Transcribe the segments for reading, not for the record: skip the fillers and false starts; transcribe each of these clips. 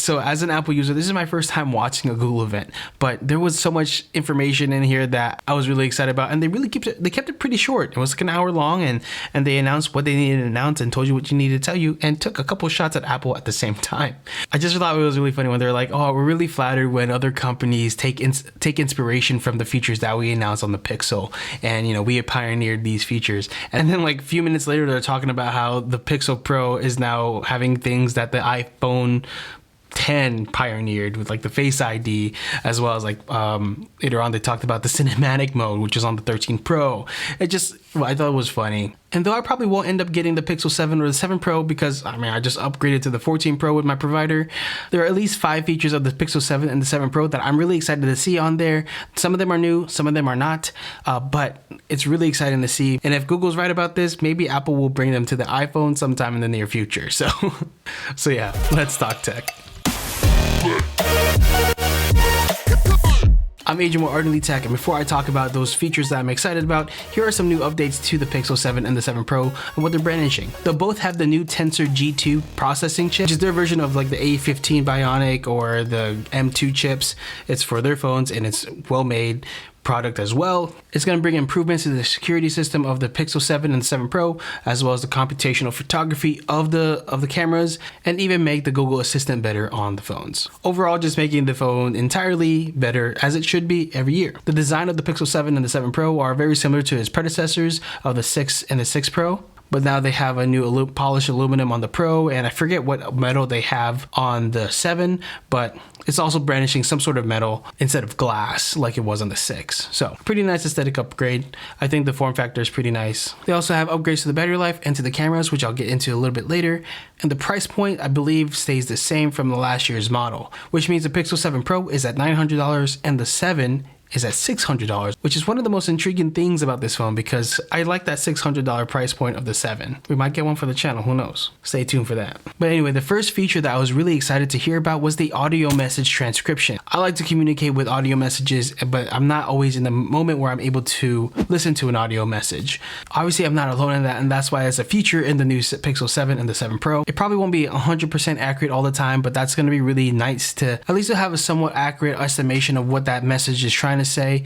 So as an Apple user, this is my first time watching a Google event, but there was so much information in here that I was really excited about, and they kept it pretty short. It was like an hour long, and they announced what they needed to announce and told you what you needed to tell you, and took a couple shots at Apple at the same time. I just thought it was really funny when they're like, oh, we're really flattered when other companies take inspiration from the features that we announced on the Pixel, and we had pioneered these features. And then like a few minutes later, they're talking about how the Pixel Pro is now having things that the iPhone 10 pioneered with like the Face ID, as well as like later on they talked about the cinematic mode, which is on the 13 Pro. I thought it was funny. And though I probably won't end up getting the Pixel 7 or the 7 Pro because I just upgraded to the 14 Pro with my provider, there are at least 5 features of the Pixel 7 and the 7 Pro that I'm really excited to see on there. Some of them are new, some of them are not, but it's really exciting to see. And if Google's right about this, maybe Apple will bring them to the iPhone sometime in the near future. So yeah, let's talk tech. I'm Agent with Ardently Tech, and before I talk about those features that I'm excited about, here are some new updates to the Pixel 7 and the 7 Pro and what they're brandishing. They'll both have the new Tensor G2 processing chip, which is their version of like the A15 Bionic or the M2 chips. It's for their phones, and it's well made product as well. It's going to bring improvements to the security system of the Pixel 7 and 7 Pro, as well as the computational photography of the cameras, and even make the Google Assistant better on the phones. Overall, just making the phone entirely better, as it should be every year. The design of the Pixel 7 and the 7 Pro are very similar to its predecessors of the 6 and the 6 Pro, but now they have a new polished aluminum on the Pro, and I forget what metal they have on the 7, but it's also brandishing some sort of metal instead of glass like it was on the 6. So pretty nice aesthetic upgrade. I think the form factor is pretty nice. They also have upgrades to the battery life and to the cameras, which I'll get into a little bit later. And the price point, I believe, stays the same from the last year's model, which means the Pixel 7 Pro is at $900 and the 7 is at $600, which is one of the most intriguing things about this phone because I like that $600 price point of the 7. We might get one for the channel, who knows? Stay tuned for that. But anyway, the first feature that I was really excited to hear about was the audio message transcription. I like to communicate with audio messages, but I'm not always in the moment where I'm able to listen to an audio message. Obviously, I'm not alone in that, and that's why it's a feature in the new Pixel 7 and the 7 Pro. It probably won't be 100% accurate all the time, but that's going to be really nice to at least have a somewhat accurate estimation of what that message is trying to say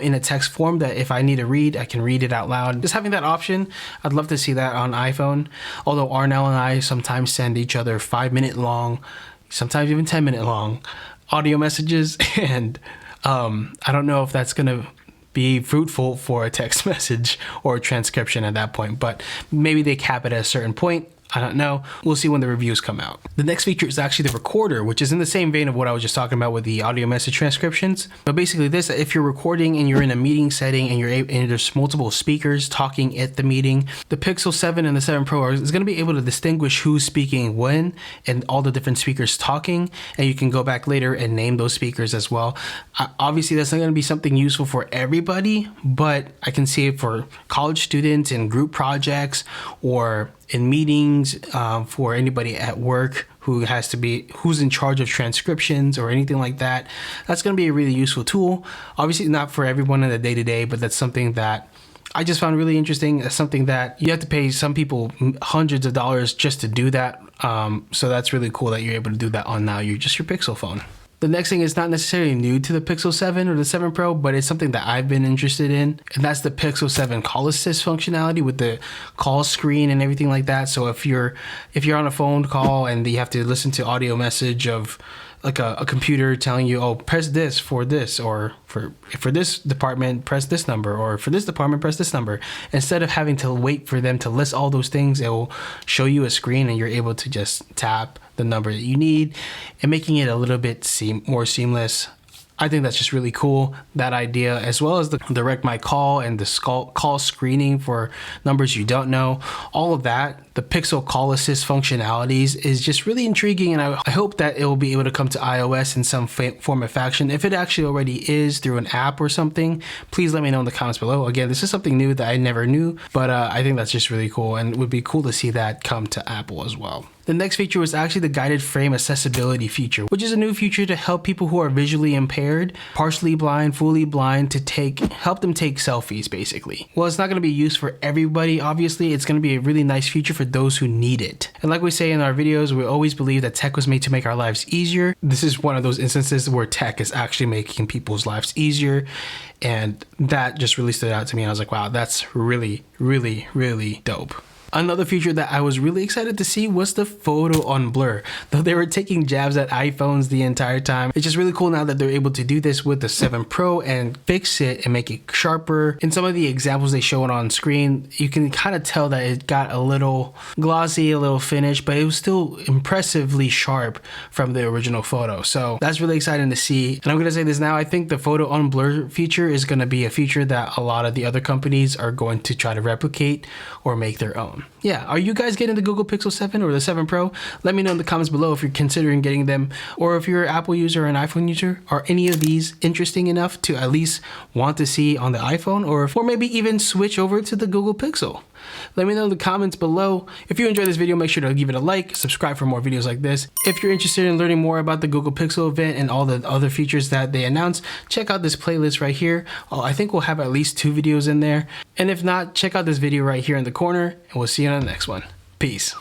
in a text form, that if I need to read, I can read it out loud. Just having that option, I'd love to see that on iPhone. Although Arnell and I sometimes send each other 5-minute long, sometimes even 10-minute long audio messages, and I don't know if that's gonna be fruitful for a text message or a transcription at that point, but maybe they cap it at a certain point. I don't know. We'll see when the reviews come out. The next feature is actually the recorder, which is in the same vein of what I was just talking about with the audio message transcriptions. But basically this, if you're recording and you're in a meeting setting and there's multiple speakers talking at the meeting, the Pixel 7 and the 7 Pro is going to be able to distinguish who's speaking when and all the different speakers talking. And you can go back later and name those speakers as well. Obviously, that's not going to be something useful for everybody, but I can see it for college students in group projects or in meetings for anybody at work who's in charge of transcriptions or anything like that. That's going to be a really useful tool. Obviously not for everyone in the day-to-day, but that's something that I just found really interesting. It's something that you have to pay some people hundreds of dollars just to do that. So that's really cool that you're able to do that on now your Pixel phone. The next thing is not necessarily new to the Pixel 7 or the 7 Pro, but it's something that I've been interested in, and that's the Pixel 7 call assist functionality with the call screen and everything like that. So if you're on a phone call and you have to listen to audio message of like a computer telling you, oh, press this for this, or for this department, press this number, or for this department, press this number. Instead of having to wait for them to list all those things, it will show you a screen and you're able to just tap the number that you need and making it a little bit more seamless. I think that's just really cool, that idea, as well as the direct my call and the call screening for numbers you don't know. All of that, the Pixel call assist functionalities is just really intriguing, and I hope that it will be able to come to iOS in some form of fashion. If it actually already is through an app or something, please let me know in the comments below. Again, this is something new that I never knew, but I think that's just really cool, and it would be cool to see that come to Apple as well. The next feature was actually the guided frame accessibility feature, which is a new feature to help people who are visually impaired, partially blind, fully blind, to help them take selfies basically. Well, it's not going to be used for everybody, obviously. It's going to be a really nice feature for those who need it. And like we say in our videos, we always believe that tech was made to make our lives easier. This is one of those instances where tech is actually making people's lives easier. And that just really stood out to me. And I was like, wow, that's really, really, really dope. Another feature that I was really excited to see was the photo Unblur. Though they were taking jabs at iPhones the entire time, it's just really cool now that they're able to do this with the 7 Pro and fix it and make it sharper. In some of the examples they show it on screen, you can kind of tell that it got a little glossy, a little finished, but it was still impressively sharp from the original photo. So that's really exciting to see. And I'm going to say this now, I think the photo Unblur feature is going to be a feature that a lot of the other companies are going to try to replicate or make their own. Yeah, are you guys getting the Google Pixel 7 or the 7 Pro? Let me know in the comments below if you're considering getting them, or if you're an Apple user or an iPhone user. Are any of these interesting enough to at least want to see on the iPhone, or maybe even switch over to the Google Pixel? Let me know in the comments below. If you enjoyed this video, make sure to give it a like, subscribe for more videos like this. If you're interested in learning more about the Google Pixel event and all the other features that they announced, check out this playlist right here. I think we'll have at least 2 videos in there. And if not, check out this video right here in the corner, and we'll see you on the next one. Peace.